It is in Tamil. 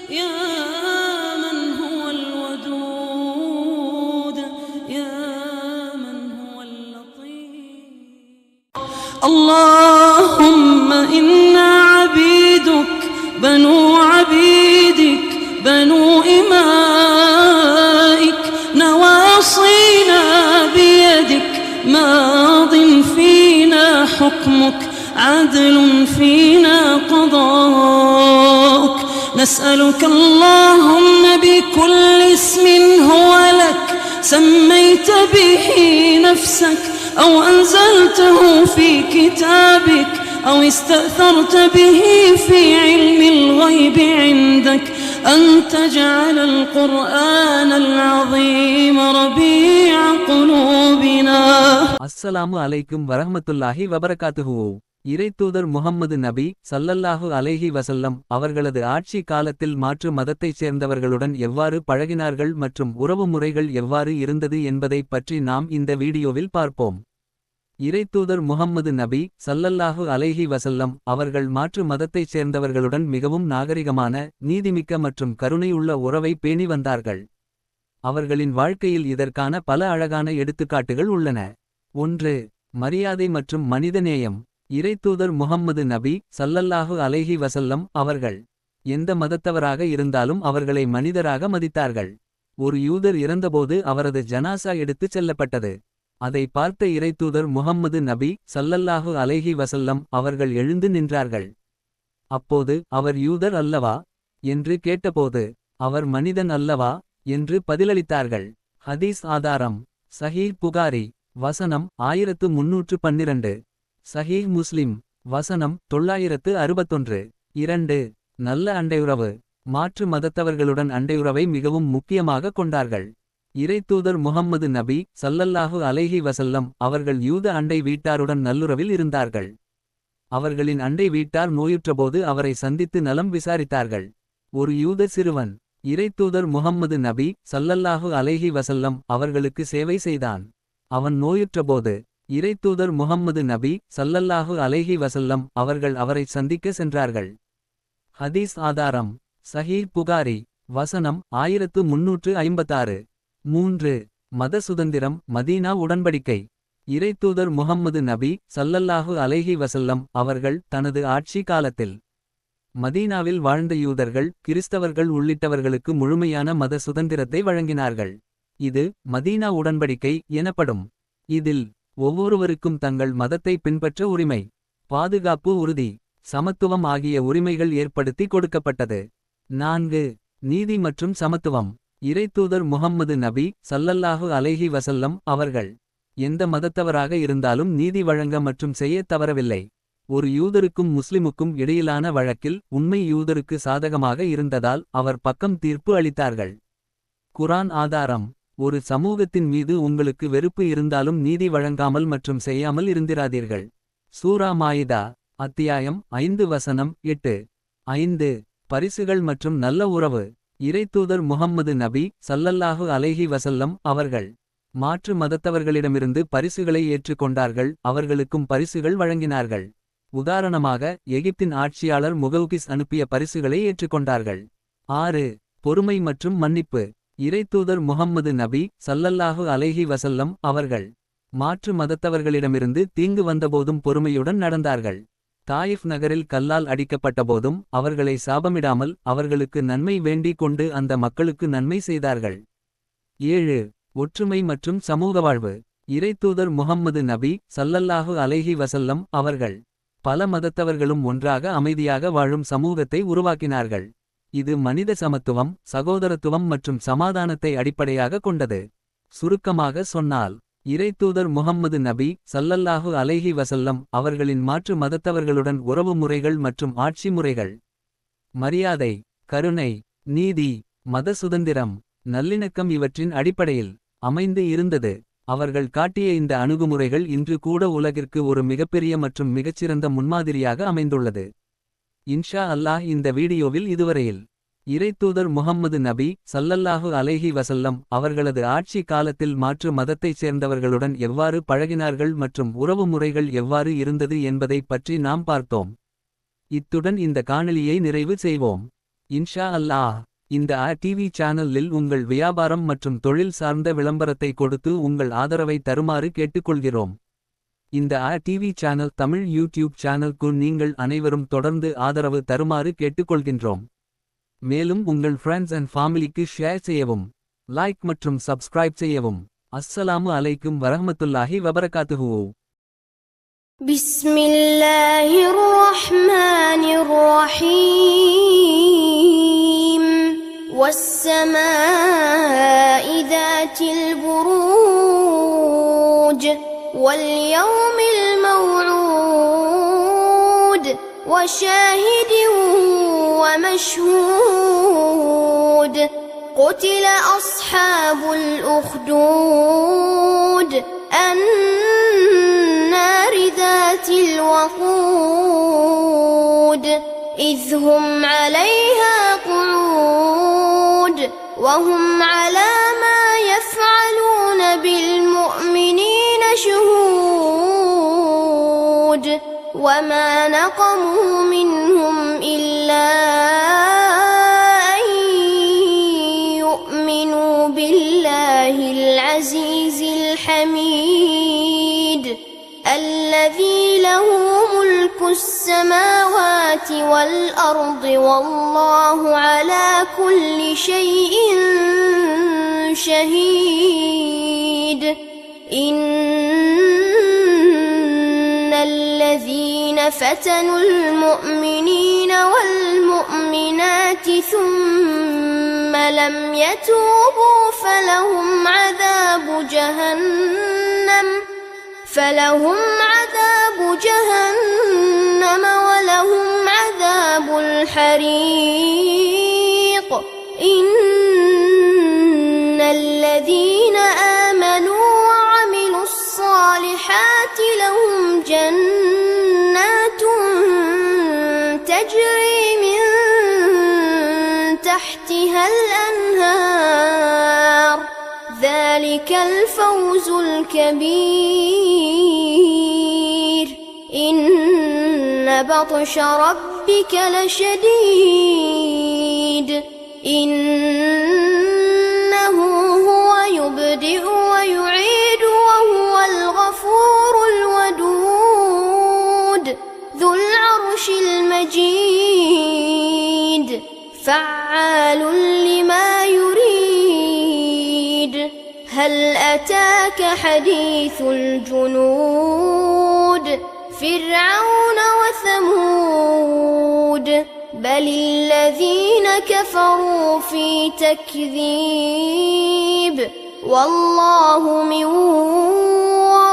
يا من هو الودود يا من هو اللطيف. اللهم إنا عبيدك بنو عبيدك بنو إمائك نواصينا بيدك ماض فينا حكمك عدل فينا قضاؤك. نسألك اللهم بكل اسم هو لك سميت به نفسك أو أنزلته في كتابك أو استأثرت به في علم الغيب عندك أن تجعل القرآن العظيم ربيع قلوبنا. அஸ்ஸலாமு அலைக்கும் வரஹ்மத்துல்லாஹி வபரகாத்துஹு. இறைத்தூதர் முஹம்மது நபி ஸல்லல்லாஹு அலைஹி வஸல்லம் அவர்களது ஆட்சி காலத்தில் மாற்று மதத்தைச் சேர்ந்தவர்களுடன் எவ்வாறு பழகினார்கள் மற்றும் உறவு முறைகள் எவ்வாறு இருந்தது என்பதைப் பற்றி நாம் இந்த வீடியோவில் பார்ப்போம். இறைத்தூதர் முஹம்மது நபி ஸல்லல்லாஹு அலைஹி வஸல்லம் அவர்கள் மாற்று மதத்தைச் சேர்ந்தவர்களுடன் மிகவும் நாகரிகமான, நீதிமிக்க மற்றும் கருணையுள்ள உறவை பேணி வந்தார்கள். அவர்களின் வாழ்க்கையில் இதற்கான பல அழகான எடுத்துக்காட்டுகள் உள்ளன. 1. மரியாதை மற்றும் மனிதநேயம். இறைத்தூதர் முஹம்மது நபி ஸல்லல்லாஹு அலைஹி வஸல்லம் அவர்கள் எந்த மதத்தவராக இருந்தாலும் அவர்களை மனிதராக மதித்தார்கள். ஒரு யூதர் இறந்தபோது அவரது ஜனாசா எடுத்துச் செல்லப்பட்டது. அதை பார்த்த இறைத்தூதர் முஹம்மது நபி ஸல்லல்லாஹு அலைஹி வஸல்லம் அவர்கள் எழுந்து நின்றார்கள். அப்போது அவர் யூதர் அல்லவா என்று கேட்டபோது அவர் மனிதன் அல்லவா என்று பதிலளித்தார்கள். ஹதீஸ் ஆதாரம் சஹீஹ் புகாரி வசனம் 1312, சஹீஹ் முஸ்லிம் வசனம் 961. 2. நல்ல அண்டையுறவு. மாற்று மதத்தவர்களுடன் அண்டையுறவை மிகவும் முக்கியமாக கொண்டார்கள். இறைத்தூதர் முஹம்மது நபி ஸல்லல்லாஹு அலைஹி வஸல்லம் அவர்கள் யூத அண்டை வீட்டாருடன் நல்லுறவில் இருந்தார்கள். அவர்களின் அண்டை வீட்டார் நோயுற்றபோது அவரை சந்தித்து நலம் விசாரித்தார்கள். ஒரு யூத சிறுவன் இறைத்தூதர் முஹம்மது நபி ஸல்லல்லாஹு அலைஹி வஸல்லம் அவர்களுக்கு சேவை செய்தான். அவன் நோயுற்றபோது இறைத்தூதர் முஹம்மது நபி ஸல்லல்லாஹு அலைஹி வஸல்லம் அவர்கள் அவரை சந்திக்க சென்றார்கள். ஹதீஸ் ஆதாரம் சஹீஹ் புகாரி வசனம் 1356. 3. மத சுதந்திரம். மதீனா உடன்படிக்கை. இறைத்தூதர் முஹம்மது நபி ஸல்லல்லாஹு அலைஹி வஸல்லம் அவர்கள் தனது ஆட்சி காலத்தில் மதீனாவில் வாழ்ந்த யூதர்கள், கிறிஸ்தவர்கள் உள்ளிட்டவர்களுக்கு முழுமையான மத சுதந்திரத்தை வழங்கினார்கள். இது மதீனா உடன்படிக்கை எனப்படும். இதில் ஒவ்வொருவருக்கும் தங்கள் மதத்தை பின்பற்ற உரிமை, பாதுகாப்பு உறுதி, சமத்துவம் ஆகிய உரிமைகள் ஏற்படுத்தி கொடுக்கப்பட்டது. 4. நீதி மற்றும் சமத்துவம். இறைத்தூதர் முஹம்மது நபி ஸல்லல்லாஹு அலைஹி வஸல்லம் அவர்கள் எந்த மதத்தவராக இருந்தாலும் நீதி வழங்க மற்றும் செய்யத் தவறவில்லை. ஒரு யூதருக்கும் முஸ்லிமுக்கும் இடையிலான வழக்கில் உண்மை யூதருக்கு சாதகமாக இருந்ததால் அவர் பக்கம் தீர்ப்பு அளித்தார்கள். குர்ஆன் ஆதாரம் ஒரு சமூகத்தின் மீது உங்களுக்கு வெறுப்பு இருந்தாலும் நீதி வழங்காமல் மற்றும் செய்யாமல் இருந்திராதீர்கள். சூரா மாயிதா அத்தியாயம் 5 வசனம் 8. 5. பரிசுகள் மற்றும் நல்ல உறவு. இறைத்தூதர் முஹம்மது நபி ஸல்லல்லாஹு அலைஹி வஸல்லம் அவர்கள் மாற்று மதத்தவர்களிடமிருந்து பரிசுகளை ஏற்றுக்கொண்டார்கள். அவர்களுக்கும் பரிசுகள் வழங்கினார்கள். உதாரணமாக எகிப்தின் ஆட்சியாளர் முகவுகிஸ் அனுப்பிய பரிசுகளை ஏற்றுக்கொண்டார்கள். 6. பொறுமை மற்றும் மன்னிப்பு. இறைத்தூதர் முஹம்மது நபி ஸல்லல்லாஹு அலைஹி வஸல்லம் அவர்கள் மாற்று மதத்தவர்களிடமிருந்து தீங்கு வந்தபோதும் பொறுமையுடன் நடந்தார்கள். தாயிஃப் நகரில் கல்லால் அடிக்கப்பட்டபோதும் அவர்களை சாபமிடாமல் அவர்களுக்கு நன்மை வேண்டிக் கொண்டு அந்த மக்களுக்கு நன்மை செய்தார்கள். 7. ஒற்றுமை மற்றும் சமூக வாழ்வு. இறைத்தூதர் முஹம்மது நபி ஸல்லல்லாஹு அலைஹி வஸல்லம் அவர்கள் பல மதத்தவர்களும் ஒன்றாக அமைதியாக வாழும் சமூகத்தை உருவாக்கினார்கள். இது மனித சமத்துவம், சகோதரத்துவம் மற்றும் சமாதானத்தை அடிப்படையாக கொண்டது. சுருக்கமாக சொன்னால் இறைத்தூதர் முஹம்மது நபி ஸல்லல்லாஹு அலைஹி வஸல்லம் அவர்களின் மாற்று மதத்தவர்களுடன் உறவு முறைகள் மற்றும் ஆட்சி முறைகள் மரியாதை, கருணை, நீதி, மத சுதந்திரம், நல்லிணக்கம் இவற்றின் அடிப்படையில் அமைந்து இருந்தது. அவர்கள் காட்டிய இந்த அணுகுமுறைகள் இன்று கூட உலகிற்கு ஒரு மிகப்பெரிய மற்றும் மிகச்சிறந்த முன்மாதிரியாக அமைந்துள்ளது. இன்ஷா அல்லாஹ் இந்த வீடியோவில் இதுவரையில் இறைத்தூதர் முஹம்மது நபி ஸல்லல்லாஹு அலைஹி வஸல்லம் அவர்களது ஆட்சி காலத்தில் மாற்று மதத்தைச் சேர்ந்தவர்களுடன் எவ்வாறு பழகினார்கள் மற்றும் உறவு முறைகள் எவ்வாறு இருந்தது என்பதைப் பற்றி நாம் பார்த்தோம். இத்துடன் இந்த காணொளியை நிறைவு செய்வோம். இன்ஷா அல்லாஹ். இந்த டிவி சேனலில் உங்கள் வியாபாரம் மற்றும் தொழில் சார்ந்த விளம்பரத்தை கொடுத்து உங்கள் ஆதரவை தருமாறு கேட்டுக்கொள்கிறோம். இந்த டிவி சேனல் தமிழ் யூடியூப் சேனலுக்கு நீங்கள் அனைவரும் தொடர்ந்து ஆதரவு தருமாறு கேட்டுக்கொள்கின்றோம். மேலும் உங்கள் ஃப்ரெண்ட்ஸ் அண்ட் ஃபேமிலிக்கு ஷேர் செய்யவும், லைக் மற்றும் சப்ஸ்கிரைப் செய்யவும். அஸ்ஸலாமு அலைக்கும் வரஹ்மத்துல்லாஹி வபரகாத்துஹு. பிஸ்மில்லாஹிர் ரஹ்மானிர் ரஹீம். வஸ்ஸமாஇ ذاتில் புரூஜ் واليوم الموعود وشاهد ومشهود. قتل أصحاب الأخدود النار ذات الوقود إذ هم عليها قعود وهم على ما يفعلون بالمؤمنين شهود. وما نقموا منهم إلا أن يؤمنوا بالله العزيز الحميد الذي له ملك السماوات والأرض والله على كل شيء شهيد. إن الذين فتنوا المؤمنين والمؤمنات ثم لم يتوبوا فلهم عذاب جهنم ولهم عذاب الحريق. إن الذين آمنوا وعملوا الصالحات لهم جنات تجري من تحتها الأنهار ذلك الفوز الكبير. إن بطش ربك لشديد إنه هو يبدئ ويعيد وهو الغفور الودود ذو العرش المجيد فعال لما يريد. هل أتاك حديث الجنود فرعون وثمود بل الذين كفروا في تكذيب والله من